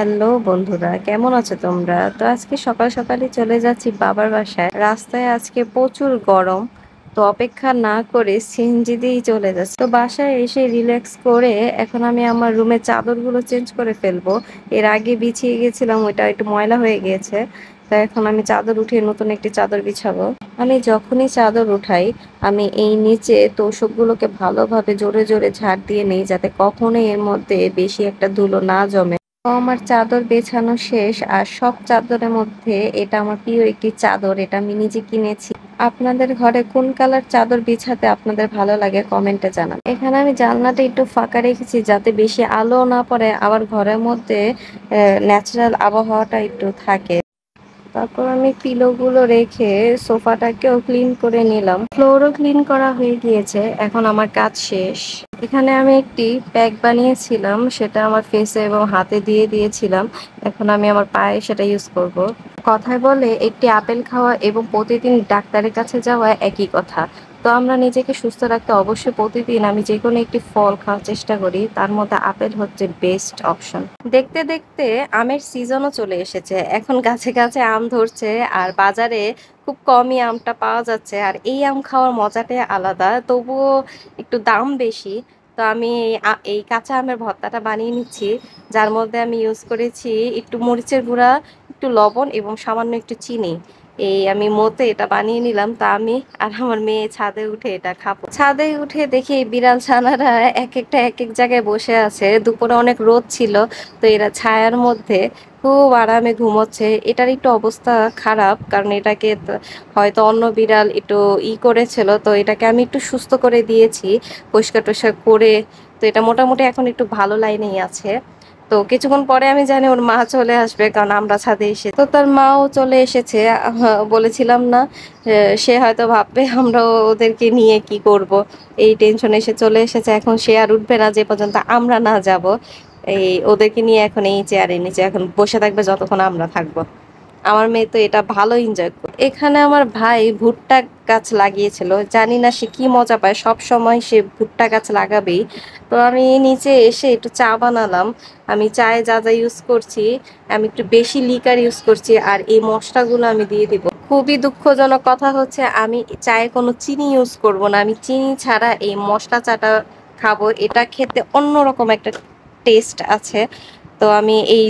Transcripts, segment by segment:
Hello বন্ধুরা, কেমন আছো তোমরা? তো আজকে সকাল সকালই চলে যাচ্ছি বাবার বাসায়। রাস্তায় আজকে প্রচুর গরম, তো অপেক্ষা না করে সিএনজি দিয়েই চলে যাচ্ছি। তো বাসায় এসে রিল্যাক্স করে এখন আমি আমার রুমের চাদরগুলো চেঞ্জ করে ফেলবো। এর আগে বিছিয়ে গেছিলাম, ওইটা একটু ময়লা হয়ে গিয়েছে। তো এখন আমি চাদর উঠিয়ে নতুন একটি চাদর বিছাবো। আমি যখনই চাদর উঠাই, আমি এই নিচে তোশকগুলোকে ভালোভাবে জোরে জোরে ঝাড় দিয়ে নিই, যাতে কখনোই এর মধ্যে বেশি একটা ধুলো না জমে। তো আমার চাদর বেছানো শেষ, আর সব চাদরের মধ্যে এটা আমার প্রিয় একটি চাদর, এটা আমি নিজে কিনেছি। আপনাদের ঘরে কোন কালার চাদর বিছাতে আপনাদের ভালো লাগে কমেন্টে জানান। এখানে আমি জানলাটা একটু ফাঁকা রেখেছি যাতে বেশি আলো না পড়ে, আবার ঘরের মধ্যে ন্যাচারাল আবহাওয়াটা একটু থাকে। তারপর আমি পিলোগুলো রেখে সোফাটাকেও ক্লিন করে নিলাম। ফ্লোরও ক্লিন করা হয়ে গিয়েছে, এখন আমার কাজ শেষ। এখানে আমি একটি প্যাক বানিয়েছিলাম, সেটা আমার ফেসে এবং হাতে দিয়ে দিয়েছিলাম। এখন আমি আমার পায়ে সেটা ইউজ করব। কথায় বলে একটি আপেল খাওয়া এবং প্রতিদিন ডাক্তারের কাছে যাওয়া একই কথা। তো আমরা নিজেকে সুস্থ রাখতে অবশ্যই প্রতিদিন আমি যে কোনো একটি ফল খাওয়ার চেষ্টা করি, তার মধ্যে আপেল হচ্ছে বেস্ট অপশন। দেখতে দেখতে আমের সিজনও চলে এসেছে, এখন গাছে গাছে আম ধরছে, আর বাজারে খুব কমই আমটা পাওয়া যাচ্ছে। আর এই আম খাওয়ার মজাটাই আলাদা, তবুও একটু দাম বেশি। তো আমি এই কাঁচা আমের ভর্তাটা বানিয়ে নিচ্ছি, যার মধ্যে আমি ইউজ করেছি একটু মরিচের গুঁড়া, একটু লবণ এবং সামান্য একটু চিনি। এই আমি মতে এটা বানিয়ে নিলাম। তা আমি আর আমার মেয়ে ছাদে উঠে এটা খাবো। ছাদে উঠে দেখি বিড়াল ছানারা এক একটা এক এক জায়গায় বসে আছে। দুপুরে অনেক রোদ ছিল, তো এরা ছায়ার মধ্যে খুব আরামে ঘুমোচ্ছে। এটার একটু অবস্থা খারাপ, কারণ এটাকে হয়তো অন্য বিড়াল একটু করেছিল, তো এটাকে আমি একটু সুস্থ করে দিয়েছি, পরিষ্কার টরিষ্কার করে। তো এটা মোটামুটি এখন একটু ভালো লাইনেই আছে। তো কিছুক্ষণ পরে আমি জানি ওর মা চলে আসবে, কারণ আমরা ছাদে এসে, তো তার মাও চলে এসেছে। বলেছিলাম না, সে হয়তো ভাববে আমরা ওদেরকে নিয়ে কি করব, এই টেনশনে সে চলে এসেছে। এখন সে আর উঠবে না যে পর্যন্ত আমরা না যাব। এই ওদেরকে নিয়ে এখন এই চেয়ারের নিচে এখন বসে থাকবে যতক্ষণ আমরা থাকবো। আমার মেয়ে তো এটা ভালো এনজয় করে। এখানে আমার ভাই ভুট্টা গাছ লাগিয়েছিল, জানি না সে কি মজা পায়, সব সময় সে ভুট্টা গাছ লাগাবেই। তো আমি নিচে এসে একটু চা বানালাম। আমি চায়ে যা যা ইউজ করছি, আমি একটু বেশি লিকার ইউজ করছি, আর এই মশলাগুলো আমি দিয়ে দিব। খুবই দুঃখজনক কথা হচ্ছে, আমি চায়ে কোনো চিনি ইউজ করব না, আমি চিনি ছাড়া এই মশলা চাটা খাবো। এটা খেতে অন্যরকম একটা টেস্ট আছে। তো আমি এই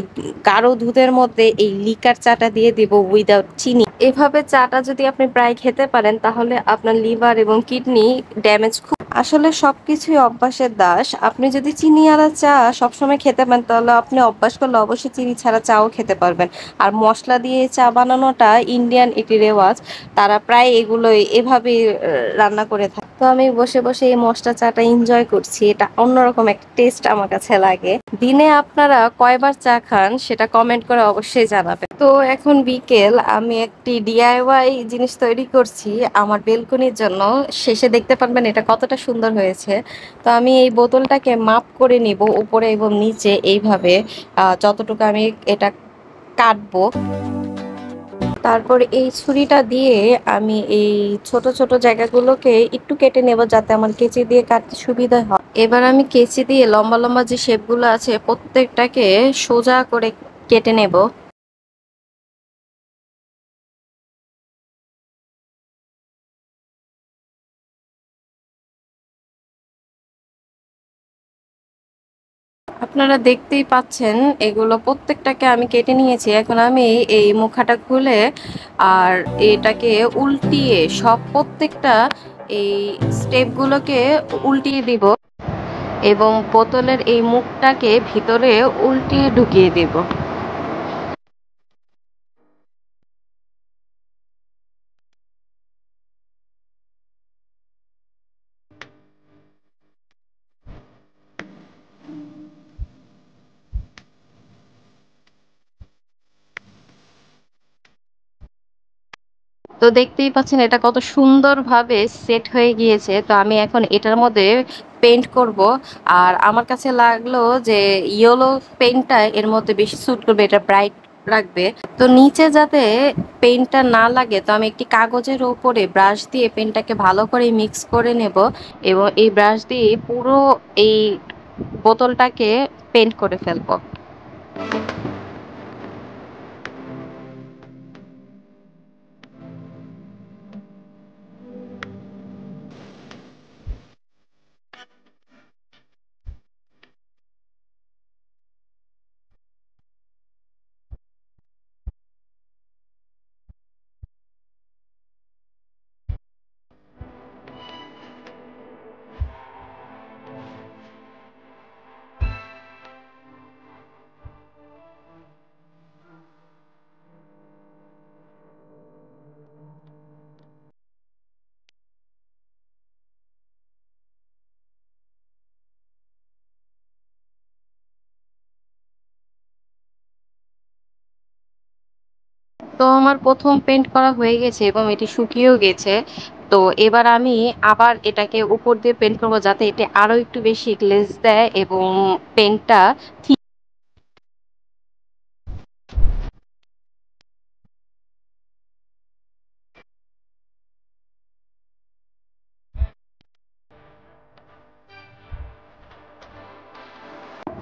গাঢ় দুধের মধ্যে এই লিকার চাটা দিয়ে দিব উইদাউট চিনি। এভাবে চাটা যদি আপনি প্রায় খেতে পারেন, তাহলে আপনার লিভার এবং কিডনি ড্যামেজ খুব। আসলে সবকিছুই অভ্যাসের দাস। আপনি যদি চিনি আলা চা সবসময় খেতে পারেন, তাহলে আপনি অভ্যাস করলে অবশ্যই চিনি ছাড়া চাও খেতে পারবেন। আর মশলা দিয়ে চা বানানোটা ইন্ডিয়ান একটি রেওয়াজ, তারা প্রায় এগুলোই এভাবেই রান্না করে থাকে। তো আমি বসে বসে এই মশলা চাটা এনজয় করছি, এটা অন্যরকম একটা টেস্ট আমার কাছে লাগে। দিনে আপনারা কয়বার চা খান সেটা কমেন্ট করে অবশ্যই জানাবেন। তো এখন বিকেল, আমি একটি ডিআইওয়াই জিনিস তৈরি করছি আমার বেলকনির জন্য। শেষে দেখতে পারবেন এটা কতটা সুন্দর হয়েছে। তো আমি এই বোতলটাকে মাপ করে নিব উপরে এবং নিচে, এইভাবে যতটুকু আমি এটা কাটবো। তারপর এই ছুরিটা দিয়ে আমি এই ছোট ছোট জায়গাগুলোকে একটু কেটে নেব, যাতে আমার কেচি দিয়ে কাটতে সুবিধা হয়। এবার আমি কেচি দিয়ে লম্বা লম্বা যে শেপগুলো আছে প্রত্যেকটাকে সোজা করে কেটে নেব। আপনারা দেখতেই পাচ্ছেন এগুলো প্রত্যেকটাকে আমি কেটে নিয়েছি। এখন আমি এই মুখাটা খুলে আর এটাকে উল্টিয়ে সব প্রত্যেকটা এই স্টেপগুলোকে উল্টিয়ে দিব, এবং বোতলের এই মুখটাকে ভিতরে উল্টিয়ে ঢুকিয়ে দিব। তো দেখতেই পাচ্ছেন এটা কত সুন্দরভাবে সেট হয়ে গিয়েছে। তো আমি এখন এটার মধ্যে পেইন্ট করব। আর আমার কাছে লাগলো যে ইয়েলো পেইন্টটা এর মধ্যে বেশি স্যুট করবে, এটা ব্রাইট রাখবে। তো নিচে যাতে পেইন্টটা না লাগে, তো আমি একটি কাগজের উপরে ব্রাশ দিয়ে পেইন্টটাকে ভালো করে মিক্স করে নেব, এবং এই ব্রাশ দিয়ে পুরো এই বোতলটাকে পেইন্ট করে ফেলবো। তো আমার ১ম পেইন্ট করা হয়ে গেছে এবং এটি শুকিয়েও গেছে। তো এবার আমি আবার এটাকে উপর দিয়ে পেইন্ট করব যাতে এটা আরো একটু বেশি গ্লেজ দেয় এবং পেইন্টটা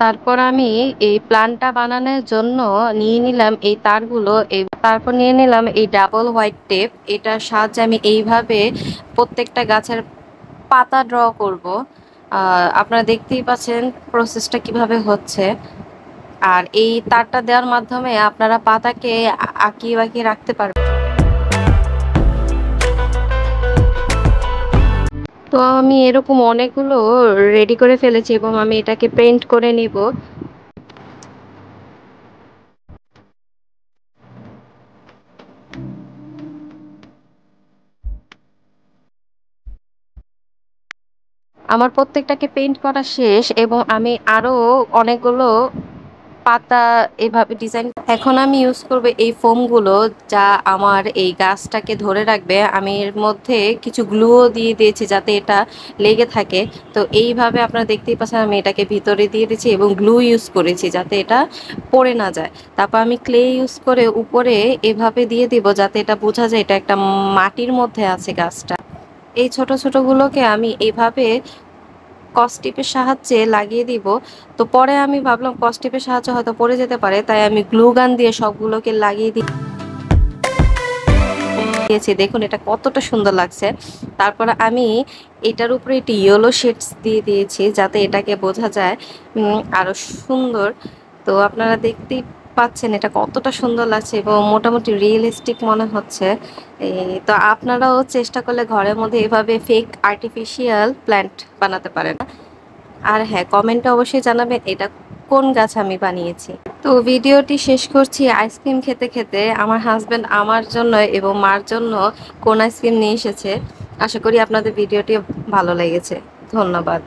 তারপর আমি এই প্ল্যানটা বানানোর জন্য নিয়ে নিলাম এই তারগুলো তারপর নিয়ে নিলাম এই ডাবল হোয়াইট টেপ। এটার সাহায্যে আমি এইভাবে প্রত্যেকটা গাছের পাতা ড্র করব। আপনারা দেখতেই পাচ্ছেন প্রসেসটা কিভাবে হচ্ছে। আর এই তারটা দেওয়ার মাধ্যমে আপনারা পাতাকে আঁকিয়ে বাঁকিয়ে রাখতে পারবেন। তো আমি এরকম অনেকগুলো রেডি করে ফেলেছি এবং আমি এটাকে পেইন্ট করে নিব। আমার প্রত্যেকটাকে পেইন্ট করা শেষ এবং আমি আরো অনেকগুলো পাতা এভাবে ডিজাইন। এখন আমি ইউজ করব এই ফোমগুলো যা আমার এই গাছটাকে ধরে রাখবে। আমি এর মধ্যে কিছু গ্লুও দিয়ে দিয়েছি যাতে এটা লেগে থাকে। তো এইভাবে আপনারা দেখতেই পাচ্ছেন আমি এটাকে ভিতরে দিয়ে দিয়েছি এবং গ্লু ইউজ করেছি যাতে এটা পড়ে না যায়। তারপর আমি ক্লে ইউজ করে উপরে এভাবে দিয়ে দিব যাতে এটা বোঝা যায় এটা একটা মাটির মধ্যে আছে গাছটা। এই ছোট ছোটগুলোকে আমি এইভাবে কসটিপের সাহায্যে লাগিয়ে দিব। তো পরে আমি ভাবলাম কসটিপের সাহায্যে হয়তো পড়ে যেতে পারে, তাই আমি গ্লু গান দিয়ে সবগুলোকে লাগিয়ে দিয়েছি। দেখুন এটা কতটা সুন্দর লাগছে। তারপরে আমি এটার উপরে একটি ইয়েলো শেডস দিয়ে দিয়েছি যাতে এটাকে বোঝা যায় আরো সুন্দর। তো আপনারা দেখতেই পাচ্ছেন এটা কতটা সুন্দর লাগছে এবং মোটামুটি রিয়েলিস্টিক মনে হচ্ছে। তো আপনারাও চেষ্টা করলে ঘরের মধ্যে এভাবে ফেক আর্টিফিশিয়াল প্ল্যান্ট বানাতে পারেন। আর হ্যাঁ, কমেন্টে অবশ্যই জানাবেন এটা কোন গাছ আমি বানিয়েছি। তো ভিডিওটি শেষ করছি আইসক্রিম খেতে খেতে। আমার হাজবেন্ড আমার জন্য এবং মার জন্য কোন আইসক্রিম নিয়ে এসেছে। আশা করি আপনাদের ভিডিওটি ভালো লেগেছে। ধন্যবাদ।